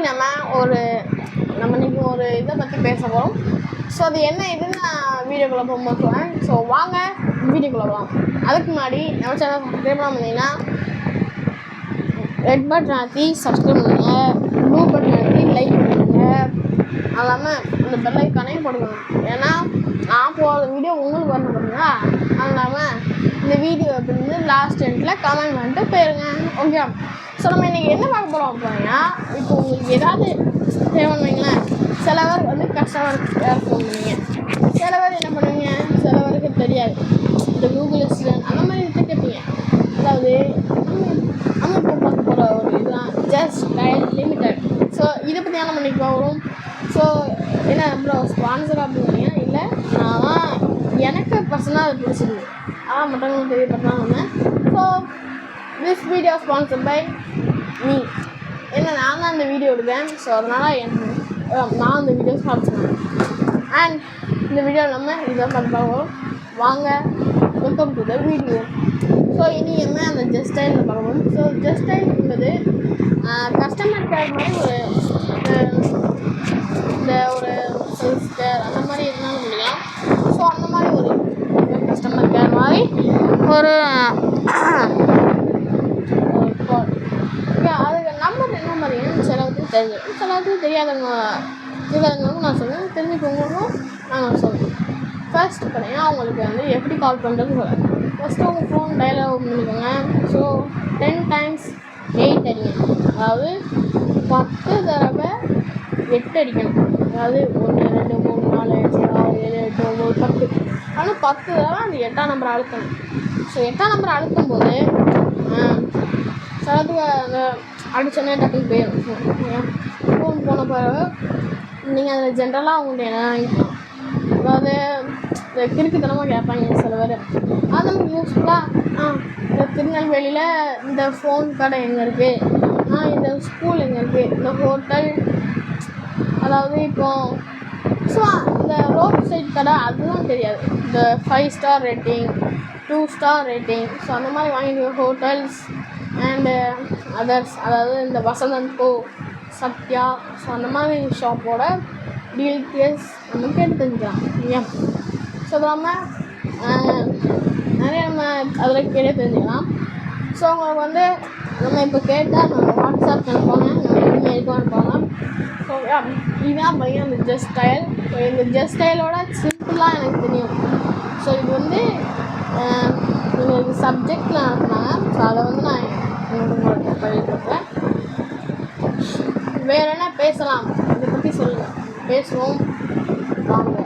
நம்ம இன்னைக்கு ஒரு இதை பற்றி பேச போகிறோம். ஸோ அது என்ன இதுன்னு நான் வீடியோக்குள்ளே போகும்போது சொல்லுவேன். ஸோ வாங்க வீடியோக்குள்ளே போகலாம். அதுக்கு முன்னாடி நம்ம சேனல் சப்ஸ்கிரைப் பண்ண முடியுங்கன்னா ரெட் பட்டன் அழுத்தி சப்ஸ்கிரைப் பண்ணுங்கள், ப்ளூ பட்டன் அழுத்தி லைக் பண்ணுங்க, அது இல்லாமல் இந்த பெல் ஐக்கானையும் போட்டுக்கணும். ஏன்னா நான் போகிற வீடியோ உங்களுக்கு வரணும் பார்த்தீங்களா. அது இல்லாமல் இந்த வீடியோ அப்படின்னு லாஸ்ட் எண்டில் கமெண்ட் பண்ணிட்டு போயிருங்க. ஓகே. ஸோ நம்ம இன்றைக்கி என்ன பார்க்க போகிறோம் அப்படின்னா, இப்போ உங்களுக்கு ஏதாவது தேவைன்னு வைங்களேன். சில பேர் வந்து கஸ்டமர் கேர் ஃபோன் பண்ணுவீங்க, சில பேர் என்ன பண்ணுவீங்க, சில பேருக்கு தெரியாது இந்த கூகுள் அசிஸ்டன்ட் அந்த மாதிரி எடுத்து கேட்பீங்க. அதாவது நம்ம இப்போ பார்க்க போகிற ஒரு இதுதான் ஜஸ்ட் டயல் லிமிட்டட். ஸோ இதை பற்றி நம்ம இன்றைக்கி பார்க்குறோம். ஸோ என்ன ப்ரோ ஸ்பான்சர் அப்படின்னா இல்லை, நான் எனக்கு பர்சனலாக அது பிடிச்சிருக்கு, அதான் மற்றவங்களுக்கு தெரியப்பட்டால் வந்தேன். So this video sponsor by me. ஏன்னா நான் தான் அந்த வீடியோ எடுப்பேன். ஸோ அதனால் நான் அந்த வீடியோ ஸ்பான்சர் பண்ணேன். அண்ட் இந்த வீடியோ நம்ம இதை பார்ப்போம். வாங்க, welcome to the video. So இனி என்ன அந்த ஜஸ்ட் டைலில் பார்க்கணும். ஸோ ஜஸ்ட் டைல் என்பது கஸ்டமர் கேர் மாதிரி ஒரு செல்ஸ் கேர் அந்த மாதிரி இருந்தாலும் முடியலாம். ஸோ அந்த மாதிரி ஒரு கஸ்டமர் கேர் மாதிரி ஒரு அதுக்கு நம்பர் என்ன மாதிரின்னு சிலவுக்கு தெரிஞ்சு, சிலவுக்கு தெரியாதவங்களுக்கும் நான் சொல்லுவேன், தெரிஞ்சுக்கவங்களுக்கும் நான் சொல்லுவேன். ஃபர்ஸ்ட் பார்த்தீங்கன்னா அவங்களுக்கு வந்து எப்படி கால் பண்ணுறது சொல்லுவேன். ஃபஸ்ட்டு உங்கள் ஃபோன் டயலாக் ஓப்பன் பண்ணிக்கோங்க. ஸோ 10 times 8 அடிக்கணும், அதாவது 10 தடவை 8 அடிக்கணும். அதாவது 1 2 3 4 5 6 7 8 9 10. ஆனால் 10 தடவை அந்த 8ஆம் நம்பரை அழுத்தணும். ஸோ 8ஆம் நம்பரை அழுத்தும் போது சிலத்துக்கு அந்த அடிச்சோன்னே டக்குன்னு போயிடும். ஃபோன் போன பிறகு நீங்கள் அதில் ஜென்ரலாக அவங்கள்ட்ட என்ன வாங்கிக்கலாம். அதாவது இந்த கிறுக்குத்தனமாக கேட்பாங்க சில பேர். அது நமக்கு யூஸ்ஃபுல்லாக இந்த திருநெல்வேலியில் இந்த ஃபோன் கடை எங்கே இருக்குது, இந்த ஸ்கூல் எங்கே இருக்குது, இந்த ஹோட்டல், அதாவது இப்போது ஸோ இந்த ரோட் சைட் கடை அதுதான் தெரியாது. இந்த 5 star rating 2 star rating, so அந்த மாதிரி வாங்கிட்டு ஹோட்டல்ஸ் அண்டு அதர்ஸ், அதாவது இந்த வசந்தன் கோ, சத்யா, ஸோ அந்த மாதிரி ஷாப்போட டீட்டெயில்ஸ் நம்ம கேட்டு தெரிஞ்சுக்கலாம் இல்லையா. ஸோ அது இல்லாமல் நிறைய நம்ம அதில் கேட்டே தெரிஞ்சுக்கலாம். ஸோ அவங்களுக்கு வந்து நம்ம இப்போ கேட்டால் நம்ம வாட்ஸ்அப் அனுப்பாங்க, நம்ம இமெயிலுக்கும் அனுப்பாங்க. ஸோ இதுதான் பையன் அந்த ஜஸ்ட் டயல். ஸோ இந்த ஜஸ்ட் டயலோட சிம்பிளாக எனக்கு தெரியும். ஸோ இது வந்து எங்களுக்கு சப்ஜெக்டில் அனுப்புனாங்க. ஸோ அதை வந்து நான் உங்களுக்கு பண்ணிட்டுருக்கேன். வேறு என்ன பேசலாம், இதை பற்றி சொல்லுங்கள், பேசுவோம் வாங்க.